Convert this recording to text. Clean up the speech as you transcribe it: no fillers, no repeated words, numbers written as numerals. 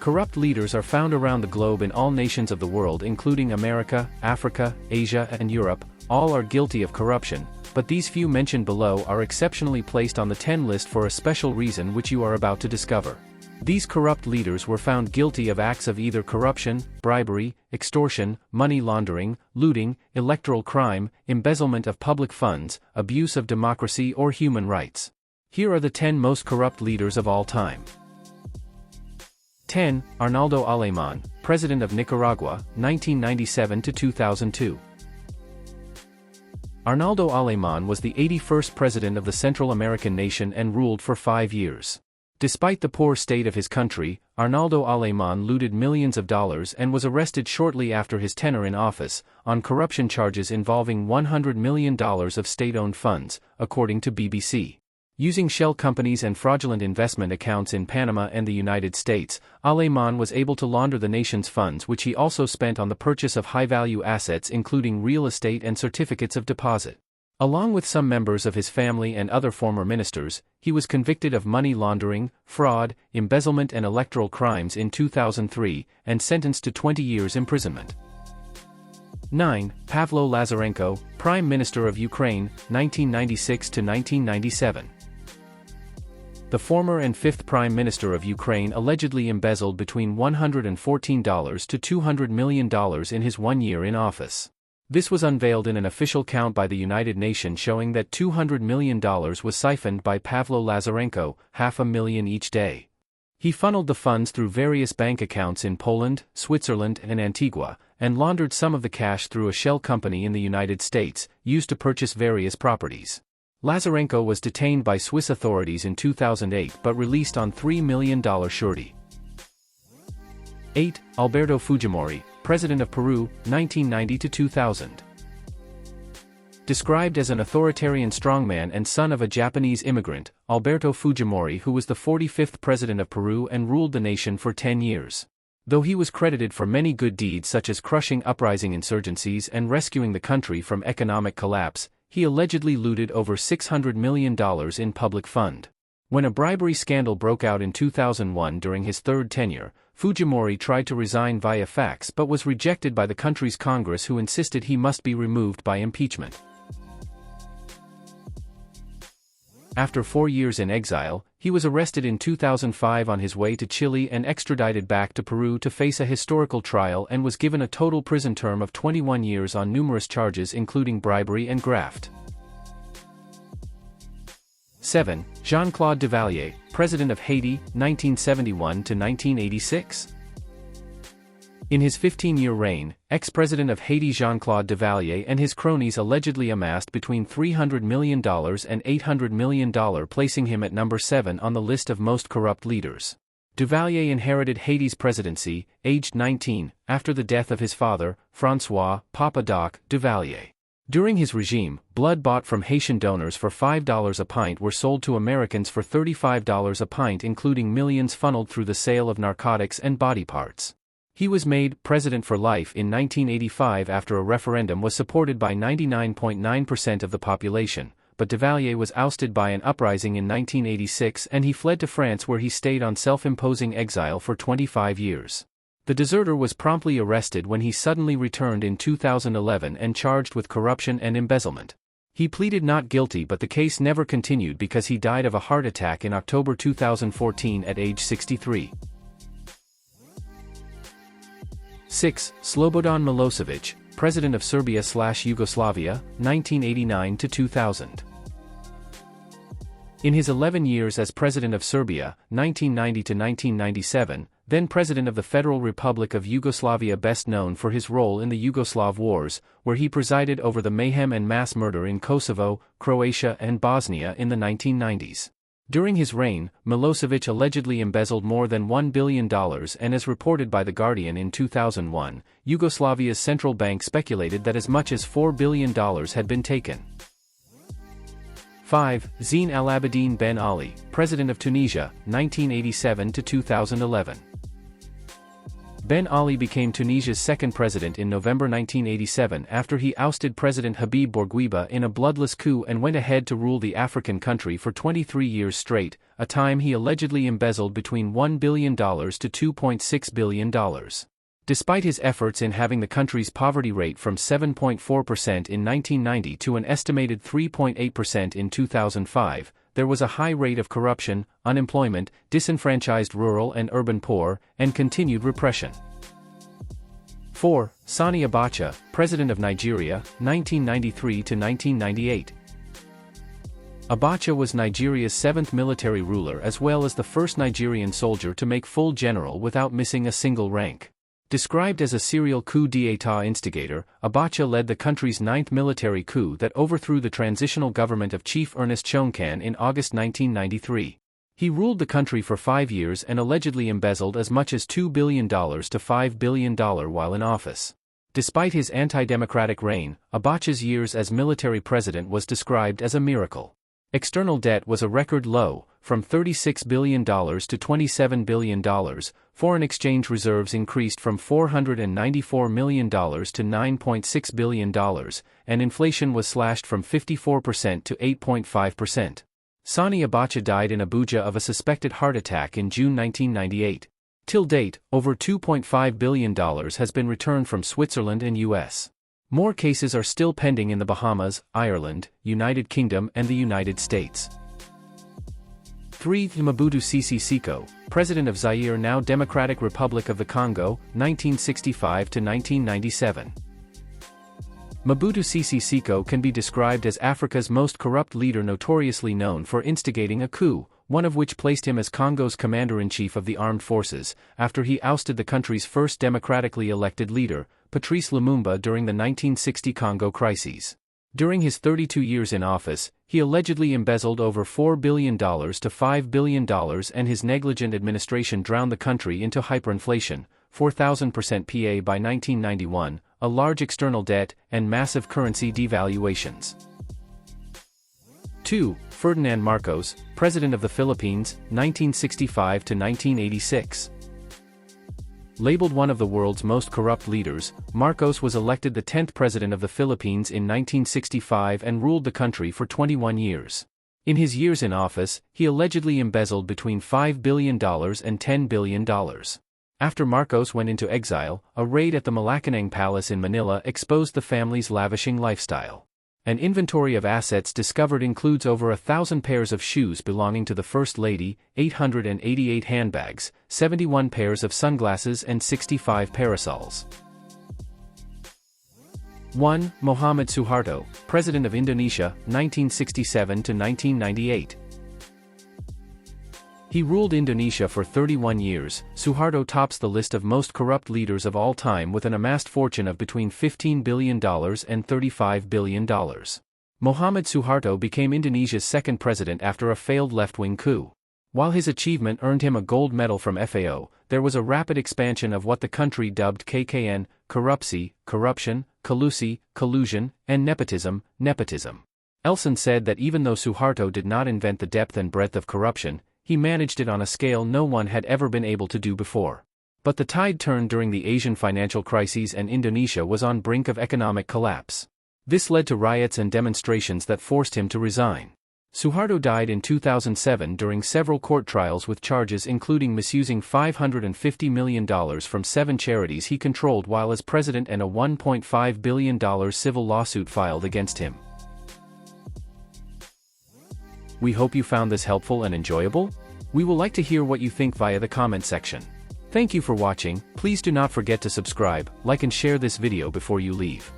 Corrupt leaders are found around the globe in all nations of the world including America, Africa, Asia and Europe. All are guilty of corruption, but these few mentioned below are exceptionally placed on the 10 list for a special reason which you are about to discover. These corrupt leaders were found guilty of acts of either corruption, bribery, extortion, money laundering, looting, electoral crime, embezzlement of public funds, abuse of democracy or human rights. Here are the 10 most corrupt leaders of all time. 10. Arnaldo Alan, President of Nicaragua, 1997 to 2002. Arnaldo Alan was the 81st president of the Central American nation and ruled for 5 years. Despite the poor state of his country, Arnaldo Alan looted millions of dollars and was arrested shortly after his tenure in office, on corruption charges involving $100 million of state-owned funds, according to BBC. Using shell companies and fraudulent investment accounts in Panama and the United States, Alan was able to launder the nation's funds, which he also spent on the purchase of high-value assets including real estate and certificates of deposit. Along with some members of his family and other former ministers, he was convicted of money laundering, fraud, embezzlement and electoral crimes in 2003, and sentenced to 20 years imprisonment. 9. Pavo Lazareno, Prime Minister of Ukraine, 1996 to 1997. The former and fifth Prime Minister of Ukraine allegedly embezzled between $114 to $200 million in his 1 year in office. This was unveiled in an official count by the United Nations showing that $200 million was siphoned by Pavo Lazareno, $500,000 each day. He funneled the funds through various bank accounts in Poland, Switzerland and Antigua, and laundered some of the cash through a shell company in the United States, used to purchase various properties. Lazareno was detained by Swiss authorities in 2008 but released on $3 million surety. 8. Alberto Fujimori, President of Peru, 1990 to 2000. Described as an authoritarian strongman and son of a Japanese immigrant, Alberto Fujimori, who was the 45th president of Peru and ruled the nation for 10 years. Though he was credited for many good deeds such as crushing uprising insurgencies and rescuing the country from economic collapse, he allegedly looted over $600 million in public fund. When a bribery scandal broke out in 2001 during his third tenure, Fujimori tried to resign via fax but was rejected by the country's Congress, who insisted he must be removed by impeachment. After 4 years in exile, he was arrested in 2005 on his way to Chile and extradited back to Peru to face a historical trial and was given a total prison term of 21 years on numerous charges including bribery and graft. 7. JeanClaude Duvalier, President of Haiti, 1971 to 1986. In his 15-year reign, ex-president of Haiti JeanClaude Duvalier and his cronies allegedly amassed between $300 million and $800 million, placing him at number 7 on the list of most corrupt leaders. Duvalier inherited Haiti's presidency, aged 19, after the death of his father, François "Papa Doc" Duvalier. During his regime, blood bought from Haitian donors for $5 a pint were sold to Americans for $35 a pint, including millions funneled through the sale of narcotics and body parts. He was made president for life in 1985 after a referendum was supported by 99.9% of the population, but Duvalier was ousted by an uprising in 1986 and he fled to France, where he stayed on self-imposing exile for 25 years. The deserter was promptly arrested when he suddenly returned in 2011 and charged with corruption and embezzlement. He pleaded not guilty, but the case never continued because he died of a heart attack in October 2014 at age 63. 6. Slobodan Milosevic, President of Serbia/Yugoslavia, 1989 to 2000. In his 11 years as President of Serbia, 1990 to 1997, then President of the Federal Republic of Yugoslavia, best known for his role in the Yugoslav Wars, where he presided over the mayhem and mass murder in Kosovo, Croatia and Bosnia in the 1990s. During his reign, Milosevic allegedly embezzled more than $1 billion, and as reported by The Guardian in 2001, Yugoslavia's central bank speculated that as much as $4 billion had been taken. 5. Zine Al Abidine Ben Ali, President of Tunisia, 1987 to 2011. Ben Ali became Tunisia's second president in November 1987 after he ousted President Habib Bourguiba in a bloodless coup and went ahead to rule the African country for 23 years straight, a time he allegedly embezzled between $1 billion to $2.6 billion. Despite his efforts in having the country's poverty rate from 7.4% in 1990 to an estimated 3.8% in 2005, there was a high rate of corruption, unemployment, disenfranchised rural and urban poor, and continued repression. 4. Sani Abacha, President of Nigeria, 1993 to 1998. Abacha was Nigeria's seventh military ruler as well as the first Nigerian soldier to make full general without missing a single rank. Described as a serial coup d'état instigator, Abacha led the country's ninth military coup that overthrew the transitional government of Chief Ernest Chonkan in August 1993. He ruled the country for 5 years and allegedly embezzled as much as $2 billion to $5 billion while in office. Despite his anti-democratic reign, Abacha's years as military president was described as a miracle. External debt was a record low, from $36 billion to $27 billion, foreign exchange reserves increased from $494 million to $9.6 billion, and inflation was slashed from 54% to 8.5%. Sani Abacha died in Abuja of a suspected heart attack in June 1998. Till date, over $2.5 billion has been returned from Switzerland and U.S. More cases are still pending in the Bahamas, Ireland, United Kingdom and the United States. 3. Mobutu Sese Seko, President of Zaire now Democratic Republic of the Congo, 1965 to 1997. Mobutu Sese Seko can be described as Africa's most corrupt leader, notoriously known for instigating a coup, one of which placed him as Congo's commander-in-chief of the armed forces, after he ousted the country's first democratically elected leader, Patrice Lumumba, during the 1960 Congo crises. During his 32 years in office, he allegedly embezzled over $4 billion to $5 billion, and his negligent administration drowned the country into hyperinflation, 4,000% PA by 1991, a large external debt, and massive currency devaluations. 2. Ferdinand Marcos, President of the Philippines, 1965 to 1986. Labeled one of the world's most corrupt leaders, Marcos was elected the 10th president of the Philippines in 1965 and ruled the country for 21 years. In his years in office, he allegedly embezzled between $5 billion and $10 billion. After Marcos went into exile, a raid at the Malacanang Palace in Manila exposed the family's lavishing lifestyle. An inventory of assets discovered includes over 1,000 pairs of shoes belonging to the First Lady, 888 handbags, 71 pairs of sunglasses and 65 parasols. 1. Mohamed Suharto, President of Indonesia, 1967 to 1998. He ruled Indonesia for 31 years. Suharto tops the list of most corrupt leaders of all time with an amassed fortune of between $15 billion and $35 billion. Mohamed Suharto became Indonesia's second president after a failed left-wing coup. While his achievement earned him a gold medal from FAO, there was a rapid expansion of what the country dubbed KKN, corruption, collusion, and nepotism. Elson said that even though Suharto did not invent the depth and breadth of corruption, he managed it on a scale no one had ever been able to do before. But the tide turned during the Asian financial crises and Indonesia was on brink of economic collapse. This led to riots and demonstrations that forced him to resign. Suharto died in 2007 during several court trials with charges including misusing $550 million from 7 charities he controlled while as president and a $1.5 billion civil lawsuit filed against him. We hope you found this helpful and enjoyable. We will like to hear what you think via the comment section. Thank you for watching. Please do not forget to subscribe, like and share this video before you leave.